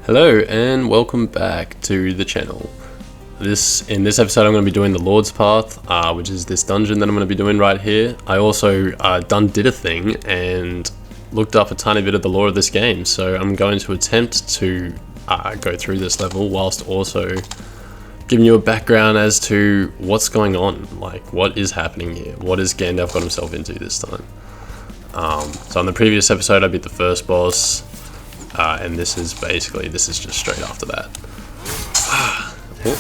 Hello and welcome back to the channel. In this episode I'm going to be doing the Lord's Path, which is this dungeon that I'm going to be doing right here. I also did a thing and looked up a tiny bit of the lore of this game, so I'm going to attempt to go through this level whilst also giving you a background as to what's going on, like what is happening here, what has Gandalf got himself into this time. So on the previous episode I beat the first boss, and this is just straight after that. Oh,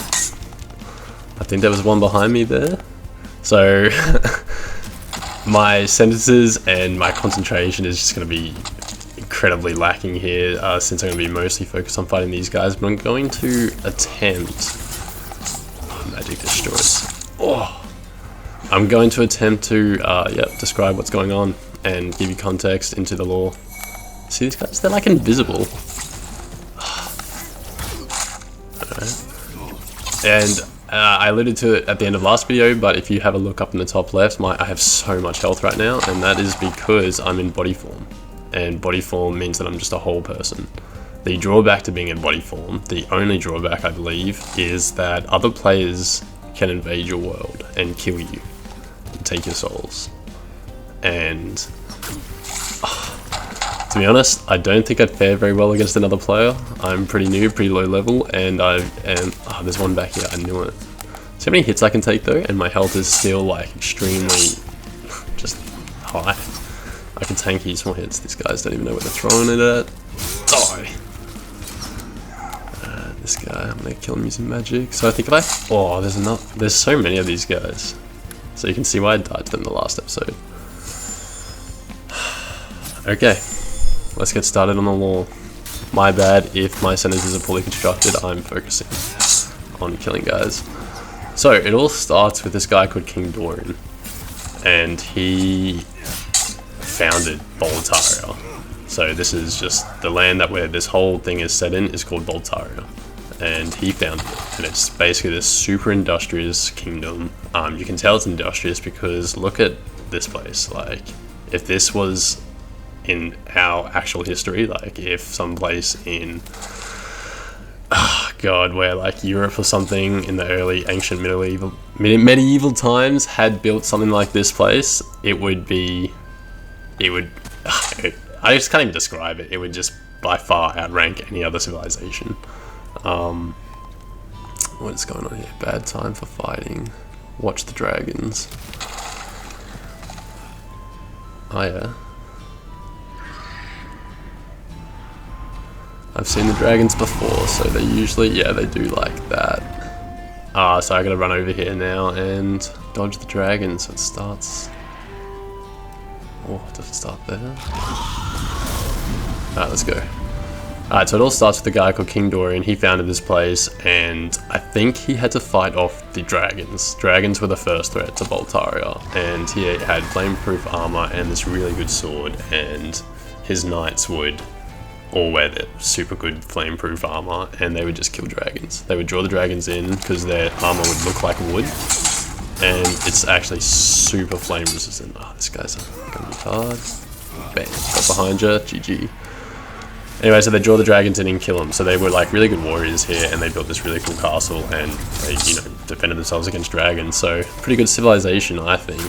I think there was one behind me there. So my sentences and my concentration is just going to be incredibly lacking here, since I'm going to be mostly focused on fighting these guys, but I'm going to attempt... magic destroys. Oh! I'm going to attempt to describe what's going on and give you context into the lore. See these guys? They're like invisible. And I alluded to it at the end of last video, but if you have a look up in the top left, I have so much health right now, and that is because I'm in body form. And body form means that I'm just a whole person. The drawback to being in body form, the only drawback I believe, is that other players can invade your world and kill you and take your souls. And to be honest, I don't think I'd fare very well against another player. I'm pretty new, pretty low level, and there's one back here, I knew it. See how many hits I can take though, and my health is still like extremely just high. I can tank these more hits. These guys don't even know where they're throwing it at. Die! This guy, I'm gonna kill him using magic. So I think if there's so many of these guys. So you can see why I died to them in the last episode. Okay. Let's get started on the lore. My bad if my sentences are poorly constructed, I'm focusing on killing guys. So, it all starts with this guy called King Duran, and he founded Boletaria. So this is just the land where this whole thing is set in is called Boletaria, and he founded it, and it's basically this super industrious kingdom. You can tell it's industrious because look at this place. Like, if this was in our actual history, like if some place in where like Europe or something in the early ancient medieval times had built something like this place, I just can't even describe it. It would just by far outrank any other civilization. What is going on here? Bad time for fighting. Watch the dragons. Oh yeah. I've seen the dragons before, so they usually, they do like that. So I gotta run over here now and dodge the dragon, so it starts... Oh, does it start there? Alright, let's go. Alright, so it all starts with a guy called King Duran. He founded this place, and I think he had to fight off the dragons. Dragons were the first threat to Boletaria, and he had flame-proof armor and this really good sword, and his knights would all wear their super good flame-proof armor, and they would just kill dragons. They would draw the dragons in because their armor would look like wood, and it's actually super flame resistant. Oh, this guy's gonna be hard. Bang, got behind you, GG. Anyway, so they draw the dragons in and kill them. So they were like really good warriors here, and they built this really cool castle, and they, defended themselves against dragons. So pretty good civilization, I think.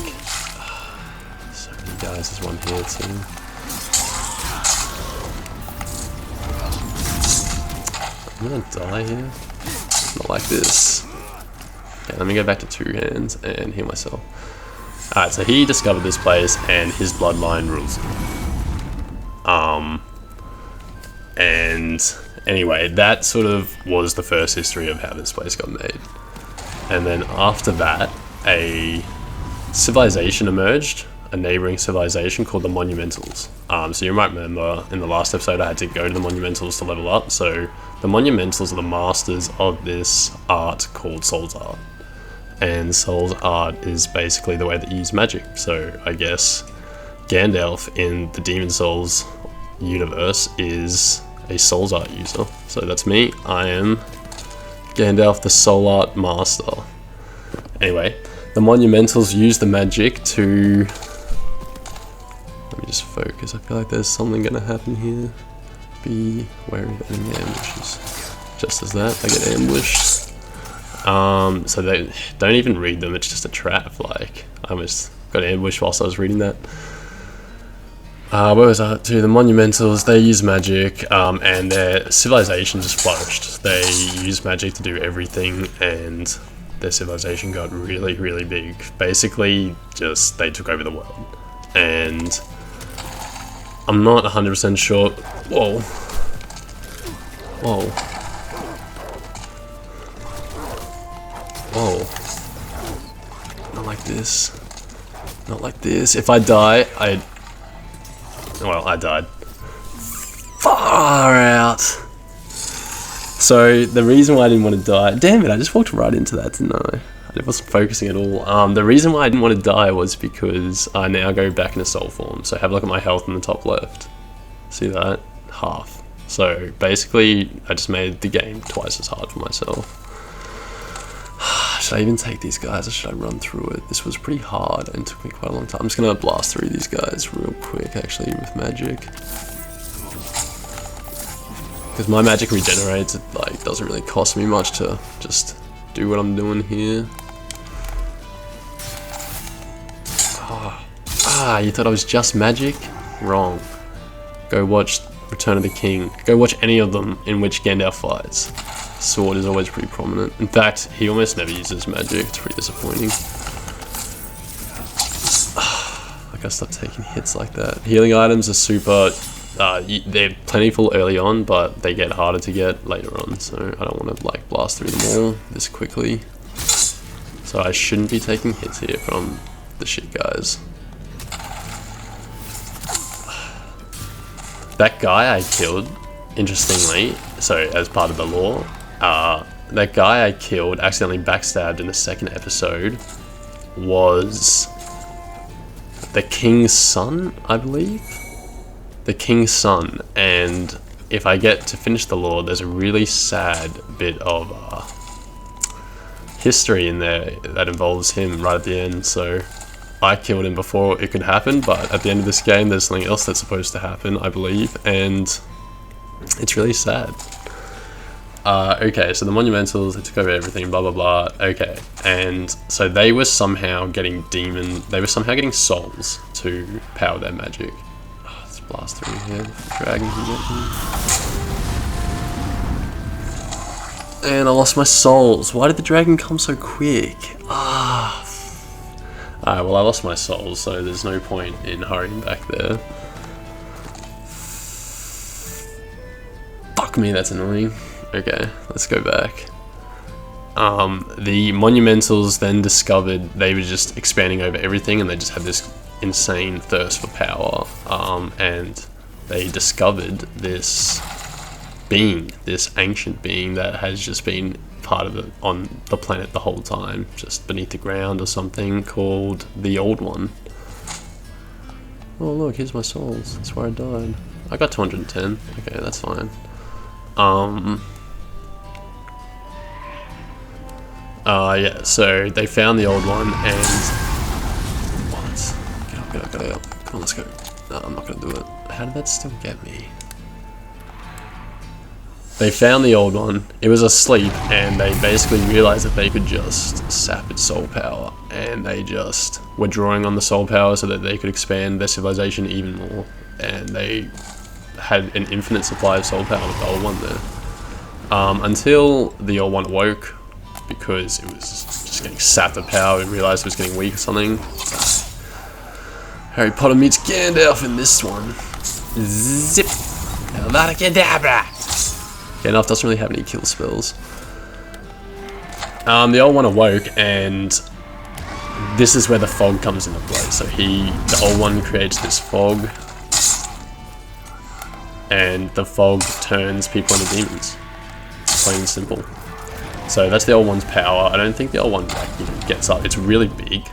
So many guys, there's one here too. I'm gonna die here. Not like this. Okay, let me go back to two hands and heal myself. Alright, so he discovered this place and his bloodline rules it. And anyway, that sort of was the first history of how this place got made. And then after that, a civilization emerged, a neighboring civilization called the Monumentals. So you might remember in the last episode I had to go to the Monumentals to level up. So the Monumentals are the masters of this art called Soul's Art. And Soul's Art is basically the way that you use magic. So I guess Gandalf in the Demon Souls universe is a Soul's Art user. So that's me. I am Gandalf, the Soul Art master. Anyway, the Monumentals use the magic to... Let me just focus. I feel like there's something gonna happen here. Be wary of enemy ambushes. Just as that, they get ambushed. So they don't even read them, it's just a trap. Like, I almost got ambushed whilst I was reading that. Where was I up to? The Monumentals, they use magic, and their civilization just flourished. They used magic to do everything, and their civilization got really, really big. Basically, just, they took over the world. And I'm not 100% sure. Whoa. Whoa. Whoa. Not like this. Not like this. If I die, well, I died. Far out. So, the reason why I didn't want to die... Damn it, I just walked right into that, didn't I? I wasn't focusing at all. The reason why I didn't want to die was because I now go back into soul form. So have a look at my health in the top left. See that? Half. So basically, I just made the game twice as hard for myself. Should I even take these guys or should I run through it? This was pretty hard and took me quite a long time. I'm just going to blast through these guys real quick actually with magic. Because my magic regenerates, it like doesn't really cost me much to just do what I'm doing here. You thought I was just magic? Wrong. Go watch Return of the King. Go watch any of them in which Gandalf fights. Sword is always pretty prominent. In fact, he almost never uses magic. It's pretty disappointing. I gotta stop taking hits like that. Healing items are super... they're plentiful early on, but they get harder to get later on. So I don't want to like blast through them all this quickly. So I shouldn't be taking hits here from the shit guys. That guy I killed, interestingly, so as part of the lore, that guy I killed, accidentally backstabbed in the second episode, was the King's son, I believe? The King's son, and if I get to finish the lore, there's a really sad bit of history in there that involves him right at the end, so I killed him before it could happen, but at the end of this game there's something else that's supposed to happen, I believe, and it's really sad. Okay, so the Monumentals, they took over everything, blah blah blah, okay, and so they were somehow getting souls to power their magic. Oh, let's blast through here, the dragon can get me. And I lost my souls. Why did the dragon come so quick? Well, I lost my souls, so there's no point in hurrying back there. Fuck me, that's annoying. Okay, let's go back. The Monumentals then discovered they were just expanding over everything, and they just had this insane thirst for power. And they discovered this being, this ancient being that has just been part of it on the planet the whole time, just beneath the ground or something, called the Old One. Oh look, here's my souls. That's where I died. I got 210. Okay, that's fine. Yeah, so they found the Old One and... What? Get up. Come on, let's go. No, I'm not gonna do it. How did that still get me? They found the Old One, it was asleep, and they basically realized that they could just sap its soul power, and they just were drawing on the soul power so that they could expand their civilization even more, and they had an infinite supply of soul power with the Old One there. Until the Old One awoke, because it was just getting sapped of power, it realized it was getting weak or something. Harry Potter meets Gandalf in this one. Zip! Avada Kedavra! Gandalf doesn't really have any kill spells. The Old One awoke, and this is where the fog comes into play. So the Old One creates this fog, and the fog turns people into demons. Plain and simple. So that's the Old One's power. I don't think the Old One gets up. It's really big,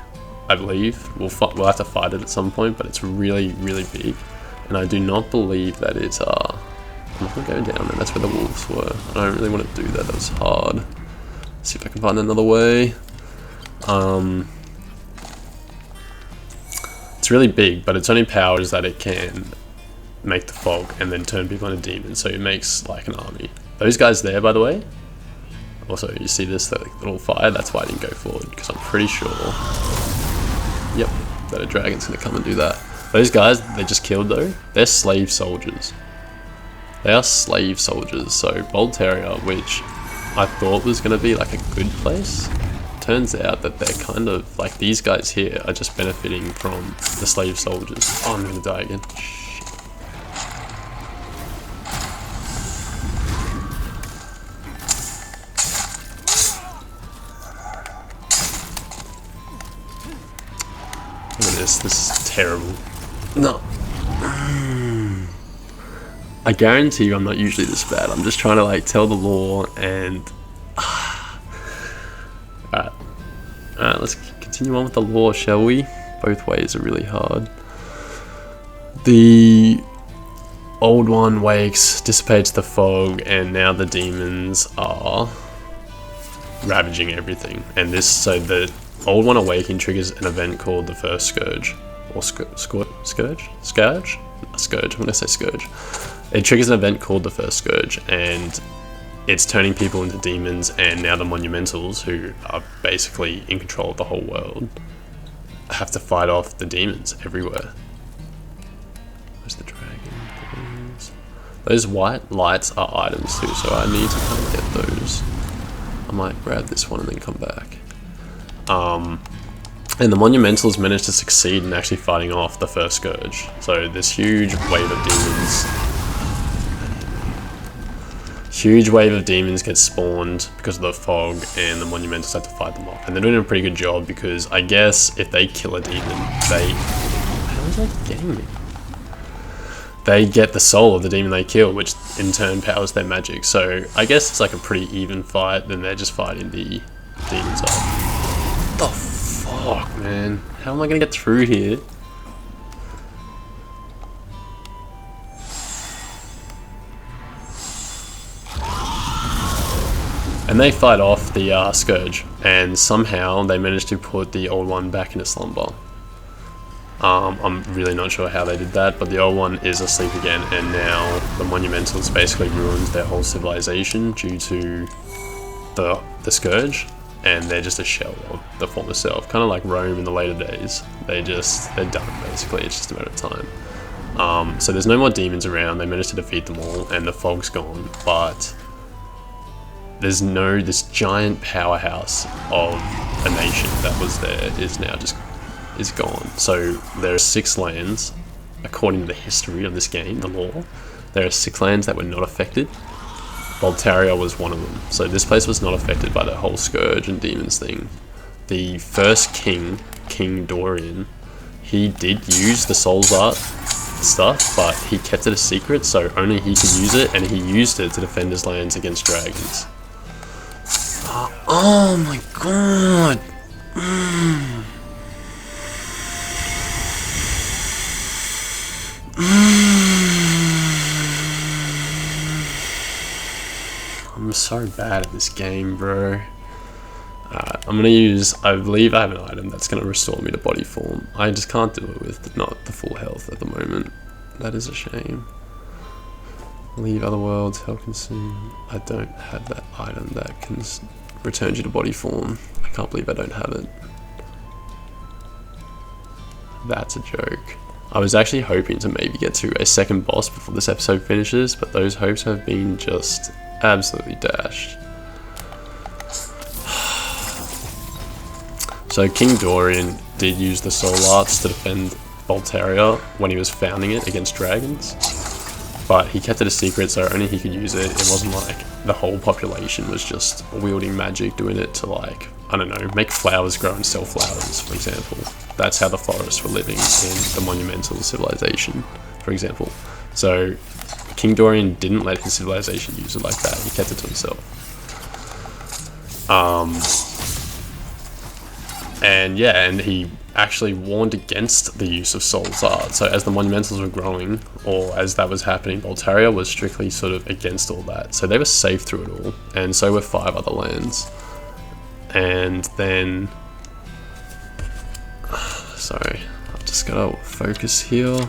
I believe. We'll have to fight it at some point, but it's really, really big. And I do not believe that it's I'm not gonna go down there, that's where the wolves were. I don't really want to do that, that was hard. Let's see if I can find another way. It's really big, but its only power is that it can make the fog and then turn people into demons. So it makes like an army. Those guys there, by the way. Also, you see this like, little fire? That's why I didn't go forward, because I'm pretty sure, yep, that a dragon's gonna come and do that. Those guys they just killed though, they're slave soldiers. They are slave soldiers. So Boletaria, which I thought was gonna be like a good place, turns out that they're kind of like these guys here are just benefiting from the slave soldiers. Oh, I'm gonna die again. Shit. Look at this. This is terrible. No. I guarantee you I'm not usually this bad. I'm just trying to like tell the lore and... Alright, let's continue on with the lore, shall we? Both ways are really hard. The old one wakes, dissipates the fog, and now the demons are ravaging everything. And this, so the old one awaking triggers an event called the first scourge. Or scourge? I'm gonna say scourge. It triggers an event called the first scourge, and it's turning people into demons, and now the monumentals, who are basically in control of the whole world, have to fight off the demons everywhere. Where's the dragon? Those white lights are items too, so I need to kind of get those. I might grab this one and then come back. And the monumentals managed to succeed in actually fighting off the first scourge. So this huge wave of demons gets spawned because of the fog, and the monumentals have to fight them off. And they're doing a pretty good job, because I guess if they kill a demon, how is that getting me? They get the soul of the demon they kill, which in turn powers their magic. So I guess it's like a pretty even fight. Then they're just fighting the demons off. The fuck, man? How am I gonna get through here? And they fight off the scourge, and somehow they managed to put the old one back into slumber. I'm really not sure how they did that, but the old one is asleep again, and now the monumentals basically ruined their whole civilization due to the scourge, and they're just a shell of the former self, kind of like Rome in the later days. They're done basically. It's just a matter of time. So there's no more demons around. They managed to defeat them all, and the fog's gone, but this giant powerhouse of a nation that was there is now is gone. So there are 6 lands, according to the history of this game, the lore. There are 6 lands that were not affected. Boletaria was one of them. So this place was not affected by the whole scourge and demons thing. The first king, King Duran, he did use the Souls Art stuff, but he kept it a secret, so only he could use it, and he used it to defend his lands against dragons. Oh my god! I'm so bad at this game, bro. I'm gonna use, I believe I have an item that's gonna restore me to body form. I just can't do it with not the full health at the moment. That is a shame. Leave other worlds, help consume. I don't have that item that can return you to body form. I can't believe I don't have it. That's a joke. I was actually hoping to maybe get to a second boss before this episode finishes, but those hopes have been just absolutely dashed. So King Duran did use the soul arts to defend Boletaria when he was founding it against dragons, but he kept it a secret, so only he could use it. It wasn't like the whole population was just wielding magic, doing it to, like, I don't know, make flowers grow and sell flowers, for example. That's how the forests were living in the monumental civilization, for example. So King Duran didn't let his civilization use it like that. He kept it to himself. And yeah, and he actually warned against the use of Soul's Art. So as the monumentals were growing, or as that was happening, Boletaria was strictly sort of against all that. So they were safe through it all, and so were 5 other lands. And then, sorry, I've just gotta focus here.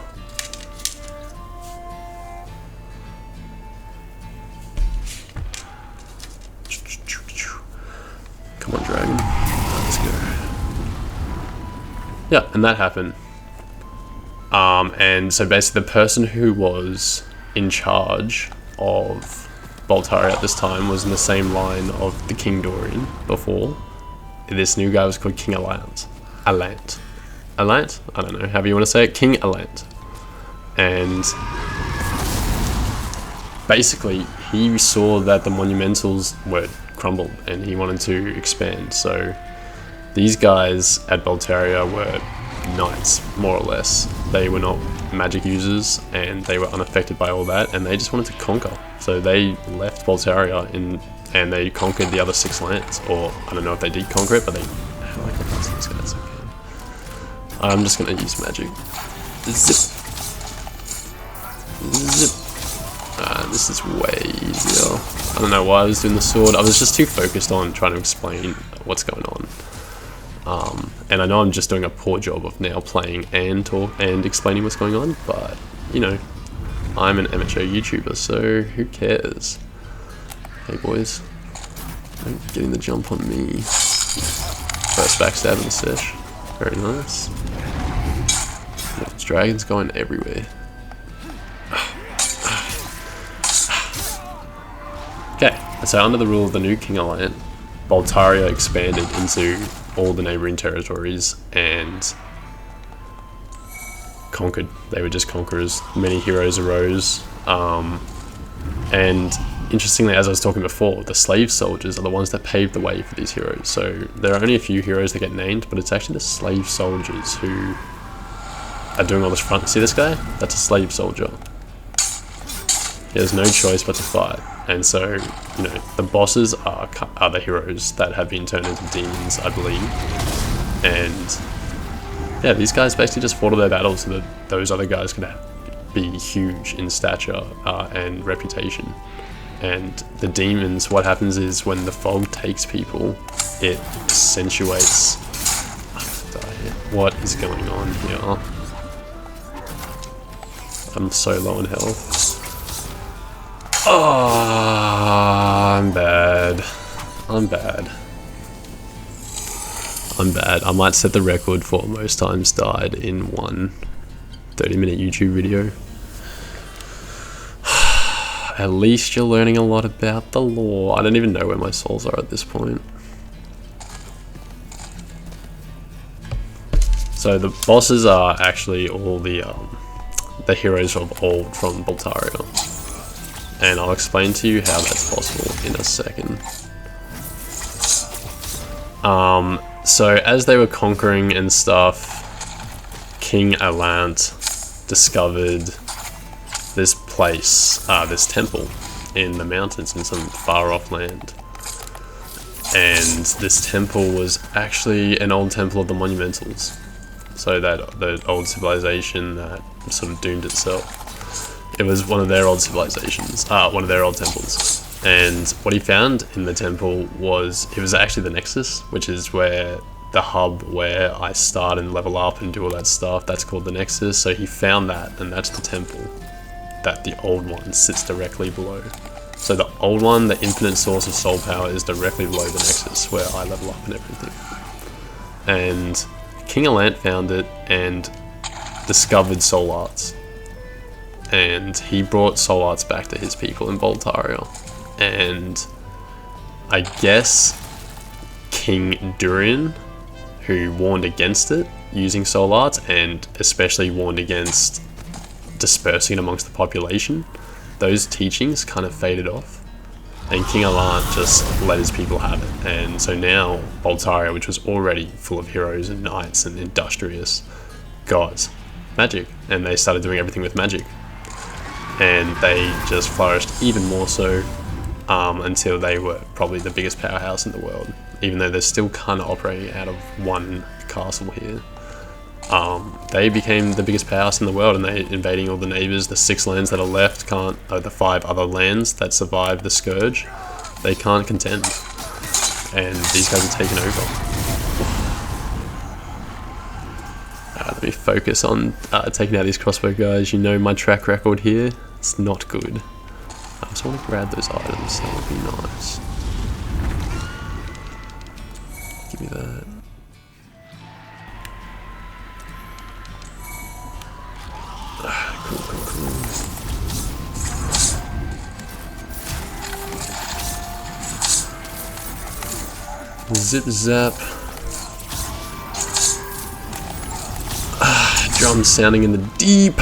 Come on, dragon. Let's go. Yeah, and that happened. And so basically the person who was in charge of Boletaria at this time was in the same line of the King Duran before. This new guy was called King Allant. Allant? I don't know, however you want to say it. King Allant. And basically he saw that the monumentals were crumbled and he wanted to expand. So these guys at Boletaria were knights, more or less. They were not magic users and they were unaffected by all that, and they just wanted to conquer. So they left Boletaria and they conquered the other 6 lands, or I don't know if they did conquer it, but they... How do I get past these guys? Okay. I'm just gonna use magic. Zip. Zip. This is way easier. I don't know why I was doing the sword. I was just too focused on trying to explain what's going on. And I know I'm just doing a poor job of now playing and explaining what's going on, but, you know, I'm an amateur YouTuber, so who cares? Hey boys, don't getting the jump on me. First backstab in the sesh. Very nice. This dragon's going everywhere. Okay, so under the rule of the new King Allant, Boletaria expanded into all the neighbouring territories and conquered. They were just conquerors. Many heroes arose. And interestingly, as I was talking before, the slave soldiers are the ones that paved the way for these heroes. So there are only a few heroes that get named, but it's actually the slave soldiers who are doing all this front. See this guy? That's a slave soldier. He has no choice but to fight. And so, you know, the bosses are the heroes that have been turned into demons, I believe. And yeah, these guys basically just fought all their battles so that those other guys could be huge in stature and reputation. And the demons, what happens is when the fog takes people, it accentuates... What is going on here? I'm so low in health. Oh, I'm bad. I might set the record for most times died in one 30-minute YouTube video. At least you're learning a lot about the lore. I don't even know where my souls are at this point. So the bosses are actually all the heroes of old from Boletaria. And I'll explain to you how that's possible in a second. So as they were conquering and stuff, King Allant discovered this place, this temple in the mountains in some far off land. And this temple was actually an old temple of the monumentals. So that the old civilization that sort of doomed itself. It was one of their old civilizations, one of their old temples. And what he found in the temple was, it was actually the Nexus, which is where the hub where I start and level up and do all that stuff, that's called the Nexus. So he found that, and that's the temple that the old one sits directly below. So the old one, the infinite source of soul power, is directly below the Nexus where I level up and everything. And King Allant found it and discovered soul arts. And he brought soul arts back to his people in Boletaria. And I guess King Duran, who warned against it using soul arts, and especially warned against dispersing it amongst the population, those teachings kind of faded off. And King Allant just let his people have it. And so now Boletaria, which was already full of heroes and knights and industrious, got magic. And they started doing everything with magic. And they just flourished even more so until they were probably the biggest powerhouse in the world, even though they're still kind of operating out of one castle here. They became the biggest powerhouse in the world, and they're invading all the neighbors. The 6 lands that are left can't, the 5 other lands that survived the Scourge, they can't contend, and these guys are taking over. Let me focus on taking out these crossbow guys. You know my track record here, it's not good. I just want to grab those items, that would be nice. me that. Cool. Zip zap. Drums sounding in the deep.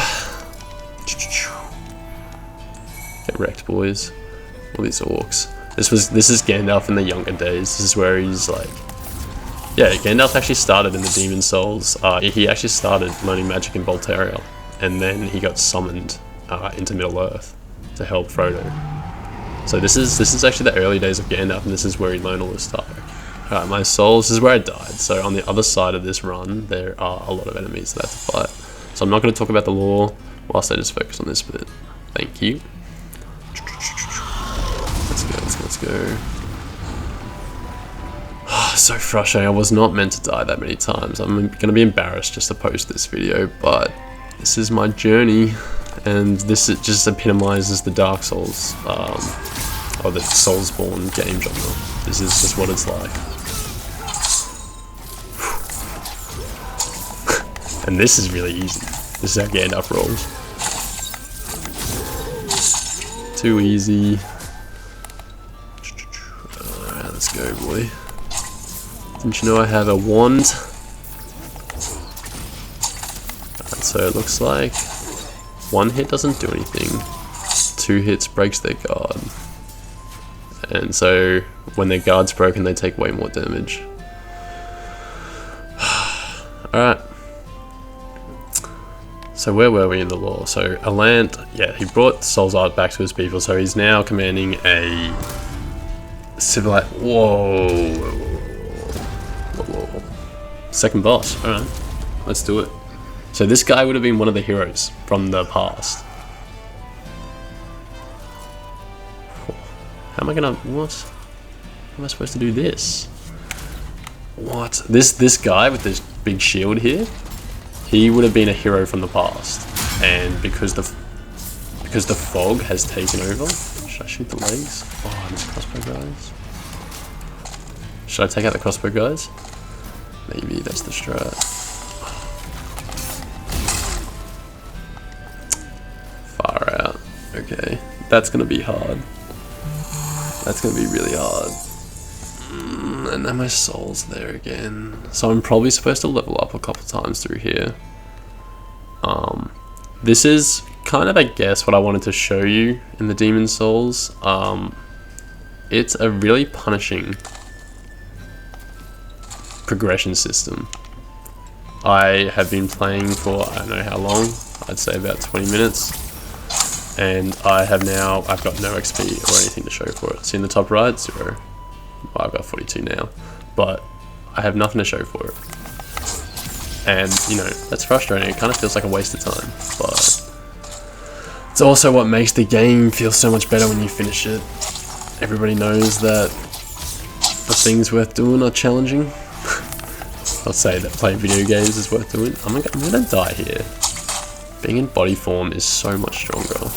Get wrecked, boys. All these orcs. This is Gandalf in the younger days. This is where he's like, yeah, Gandalf actually started in the Demon Souls. He actually started learning magic in Boletaria, and then he got summoned into Middle Earth to help Frodo. So this is actually the early days of Gandalf, and this is where he learned all this stuff. Alright, my souls, this is where I died. So on the other side of this run, there are a lot of enemies that I have to fight. So I'm not going to talk about the lore whilst I just focus on this bit. Thank you. Let's go. So frustrating. I was not meant to die that many times. I'm going to be embarrassed just to post this video, but this is my journey, and this just epitomizes the Dark Souls, or the Soulsborne game genre. This is just what it's like. And this is really easy. This is how Gandalf rolls. Too easy. Alright, let's go, boy. Didn't you know I have a wand? Alright, so it looks like 1 hit doesn't do anything. 2 hits breaks their guard. And so when their guard's broken, they take way more damage. Alright. So where were we in the lore? So Allant, yeah, he brought Soul's Art back to his people, so he's now commanding a civilized. Whoa. Second boss. Alright, let's do it. So this guy would have been one of the heroes from the past. How am I gonna, what? How am I supposed to do this? What? This guy with this big shield here, he would have been a hero from the past. And because the fog has taken over, should I shoot the legs? Oh, and this crossbow guys. Should I take out the crossbow guys? Maybe that's the strat. Far out. Okay, that's gonna be hard. That's gonna be really hard. And then my soul's there again. So I'm probably supposed to level up a couple times through here. This is kind of, I guess, what I wanted to show you in the Demon Souls. It's a really punishing progression system. I have been playing for, I don't know how long, I'd say about 20 minutes. And I've got no XP or anything to show for it. See in the top right, 0. Well, I've got 42 now, but I have nothing to show for it. And, you know, that's frustrating. It kind of feels like a waste of time, but it's also what makes the game feel so much better when you finish it. Everybody knows that the things worth doing are challenging. I'll say that playing video games is worth doing. I'm gonna die here. Being in body form is so much stronger.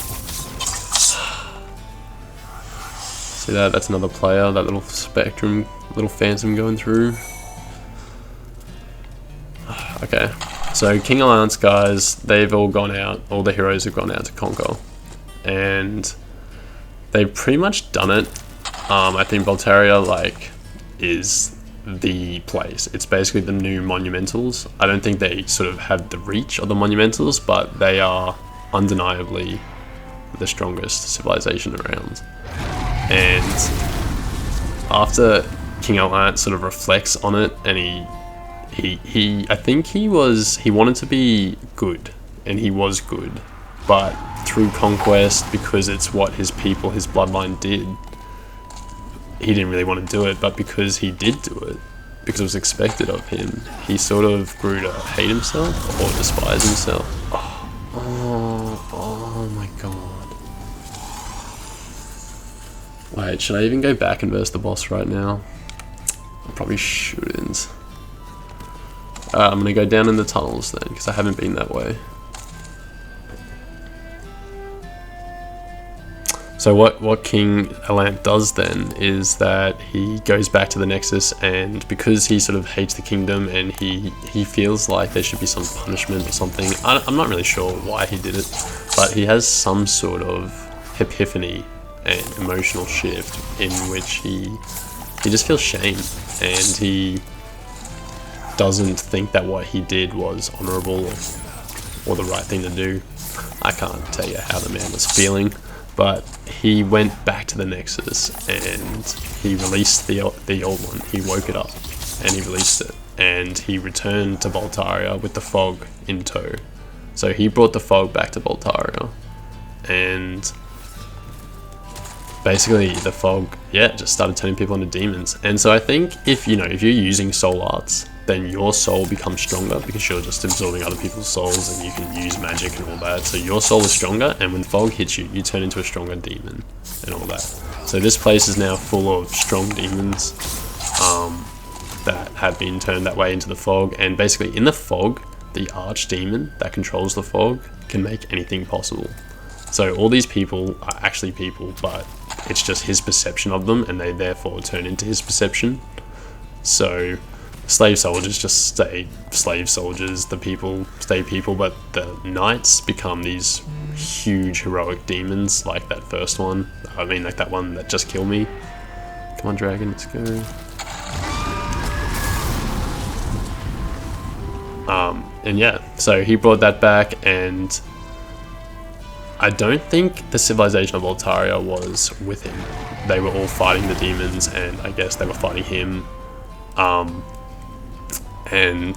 See that? That's another player, that little spectrum, little phantom going through. Okay, so King Allant's guys, they've all gone out, all the heroes have gone out to conquer. And they've pretty much done it. I think Boletaria, like, is the place. It's basically the new monumentals. I don't think they sort of have the reach of the monumentals, but they are undeniably the strongest civilization around. And after King Allant sort of reflects on it, and I think he wanted to be good, and he was good, but through conquest, because it's what his people, his bloodline did, he didn't really want to do it, but because he did do it, because it was expected of him, he sort of grew to hate himself or despise himself. Oh my god. Wait, should I even go back and verse the boss right now? I probably shouldn't. I'm gonna go down in the tunnels then, because I haven't So what King Allant does then is that he goes back to the Nexus, and because he sort of hates the kingdom and he feels like there should be some punishment or something. I'm not really sure why he did it, but he has some sort of epiphany and emotional shift in which he just feels shame, and he doesn't think that what he did was honorable or the right thing to do. I can't tell you how the man was feeling, but he went back to the Nexus and he released the old one. He woke it up and he released it, and he returned to Boletaria with the fog in tow. So he brought the fog back to Boletaria, and basically the fog, just started turning people into demons. And so I think if you're using soul arts, then your soul becomes stronger because you're just absorbing other people's souls and you can use magic and all that. So your soul is stronger, and when fog hits you, you turn into a stronger demon and all that. So this place is now full of strong demons that have been turned that way into the fog. And basically in the fog, the archdemon that controls the fog can make anything possible. So all these people are actually people, but it's just his perception of them, and they therefore turn into his perception. So slave soldiers just stay slave soldiers, the people stay people, but the knights become these huge heroic demons, like that first one. I mean, like that one that just killed me. Come on, dragon, let's go. And yeah, so he brought that back, and I don't think the civilization of Boletaria was with him. They were all fighting the demons, and I guess they were fighting him. And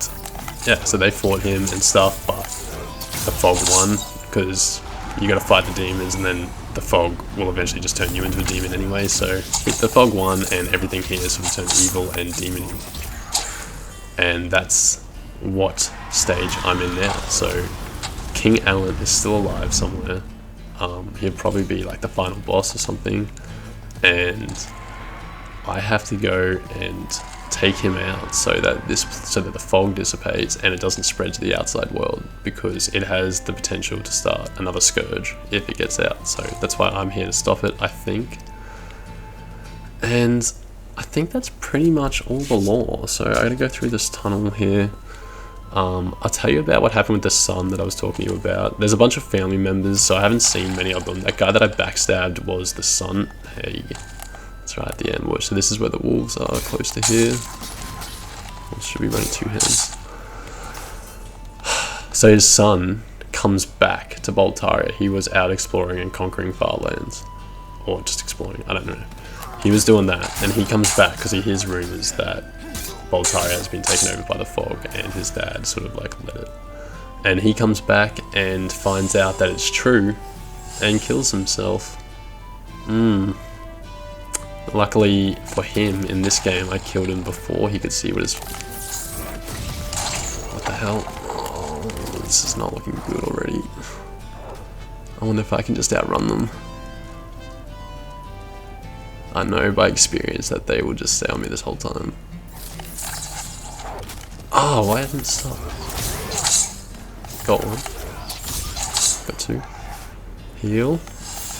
yeah, so they fought him and stuff, but the fog won, because you gotta fight the demons, and then the fog will eventually just turn you into a demon anyway. So the fog won, and everything here sort of turned evil and demon. And that's what stage I'm in now. So King Allant is still alive somewhere. He'll probably be like the final boss or something, and I have to go and take him out so that the fog dissipates and it doesn't spread to the outside world, because it has the potential to start another scourge if it gets out. So that's why I'm here to stop it, I think. And I think that's pretty much all the lore. So I gotta go through this tunnel here. I'll tell you about what happened with the son that I was talking to you about. There's a bunch of family members, so I haven't seen many of them. That guy that I backstabbed was the son. Hey, that's right at the ambush. So this is where the wolves are, close to here. Wolves should be running 2 hands. So his son comes back to Boletaria. He was out exploring and conquering far lands, or just exploring, I don't know. He was doing that, and he comes back because he hears rumors that Boletaria has been taken over by the fog, and his dad sort of like led it. And he comes back and finds out that it's true and kills himself. Luckily for him, in this game, I killed him before he could see what his... What the hell? Oh, this is not looking good already. I wonder if I can just outrun them. I know by experience that they will just stay on me this whole time. Oh, I haven't stopped. Got 1. Got 2. Heal.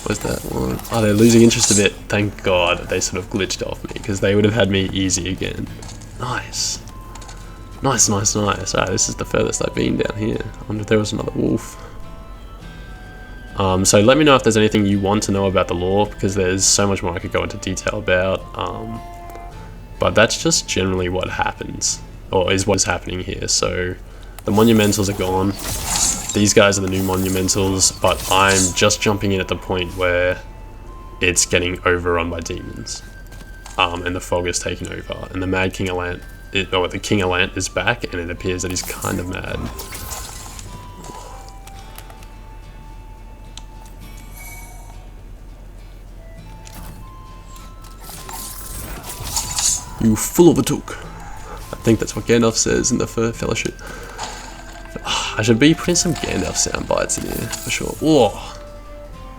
Where's that one? Oh, they're losing interest a bit. Thank God they sort of glitched off me, because they would have had me easy again. Nice. Nice, nice, nice. Alright, this is the furthest I've been down here. I wonder if there was another wolf. So let me know if there's anything you want to know about the lore, because there's so much more I could go into detail about. But that's just generally what happens, or is what's happening here. So the monumentals are gone. These guys are the new monumentals, but I'm just jumping in at the point where it's getting overrun by demons. And the fog is taking over, and the Mad King Allant, the King Allant is back, and it appears that he's kind of mad. You full of a took. I think that's what Gandalf says in the Fellowship. I should be putting some Gandalf sound bites in here for sure. Whoa.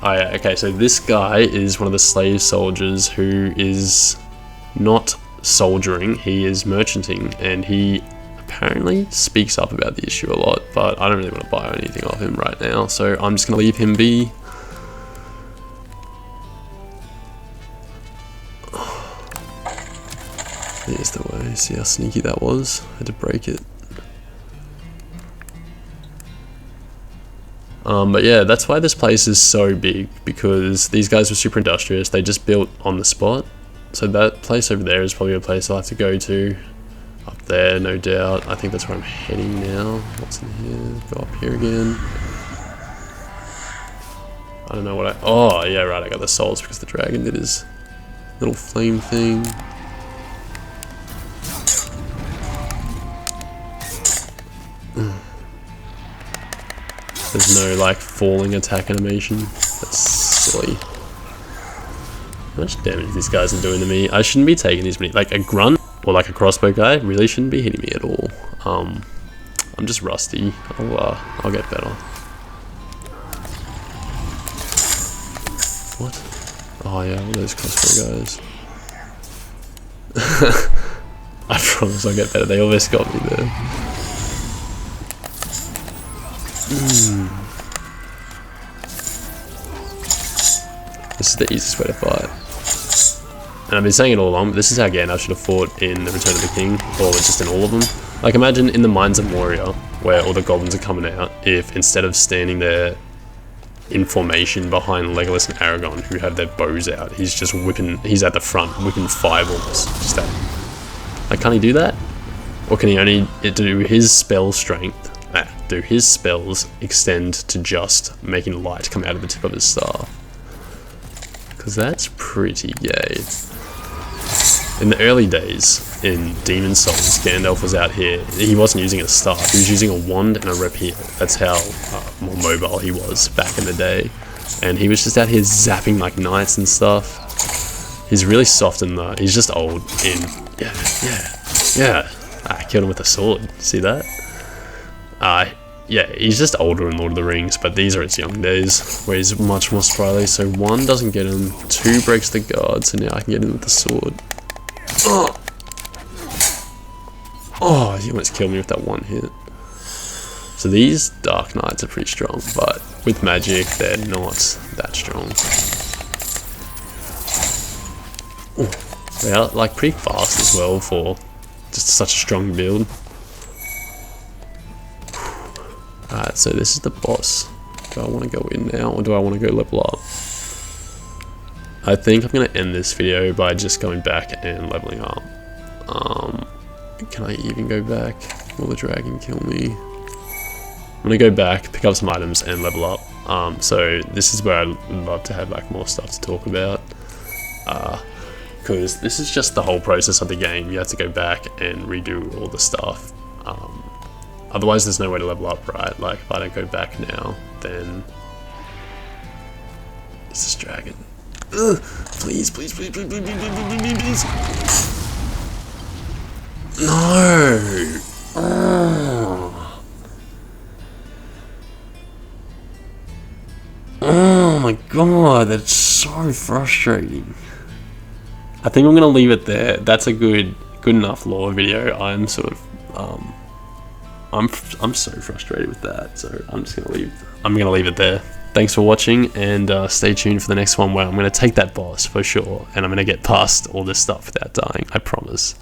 Oh yeah, okay, so this guy is one of the slave soldiers who is not soldiering, he is merchanting, and he apparently speaks up about the issue a lot, but I don't really want to buy anything off him right now, so I'm just going to leave him be. see how sneaky that was. I had to break it. But yeah, that's why this place is so big, because these guys were super industrious. They just built on the spot. So that place over there is probably a place I'll have to go to. Up there, no doubt. I think that's where I'm heading now. What's in here? Go up here again. I don't know what oh, yeah, right, I got the souls because the dragon did his little flame thing. There's no, like, falling attack animation. That's silly. How much damage these guys are doing to me? I shouldn't be taking these many. Like, a grunt or, like, a crossbow guy really shouldn't be hitting me at all. I'm just rusty. I'll get better. What? Oh, yeah, all those crossbow guys. I promise I'll get better. They almost got me there. This is the easiest way to fight. And I've been saying it all along, but this is how Gandalf should have fought in The Return of the King, or just in all of them. Like, imagine in the Mines of Moria, where all the goblins are coming out, if instead of standing there in formation behind Legolas and Aragorn, who have their bows out, he's just whipping, he's at the front, whipping fireballs. Just that. Like, can't he do that? Or can he only do his spell strength? Do his spells extend to just making light come out of the tip of his staff? Because that's pretty gay. In the early days, in Demon Souls, Gandalf was out here. He wasn't using a staff, he was using a wand and a rapier. That's how more mobile he was back in the day. And he was just out here zapping like knights and stuff. He's really soft in the... He's just old in... Yeah. I killed him with a sword. See that? Yeah, he's just older in Lord of the Rings, but these are his young days, where he's much more spry. So 1 doesn't get him, 2 breaks the guard, so now I can get him with the sword. Oh, he almost killed me with that 1 hit. So these Dark Knights are pretty strong, but with magic, they're not that strong. They're like pretty fast as well for just such a strong build. Alright, so this is the boss. Do I want to go in now, or do I want to go level up? I think I'm going to end this video by just going back and leveling up. Can I even go back? Will the dragon kill me? I'm going to go back, pick up some items, and level up. So this is where I'd love to have like more stuff to talk about. Because this is just the whole process of the game. You have to go back and redo all the stuff. Otherwise there's no way to level up, right? Like, if I don't go back now, then... It's this dragon. Ugh, please. No! Oh my god, that's so frustrating. I think I'm gonna leave it there. That's a good enough lore video. I'm sort of, I'm so frustrated with that, so I'm gonna leave it there. Thanks for watching, and stay tuned for the next one, where I'm gonna take that boss for sure, and I'm gonna get past all this stuff without dying, I promise.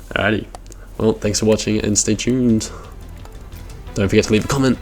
Alrighty, well, thanks for watching, and stay tuned. Don't forget to leave a comment.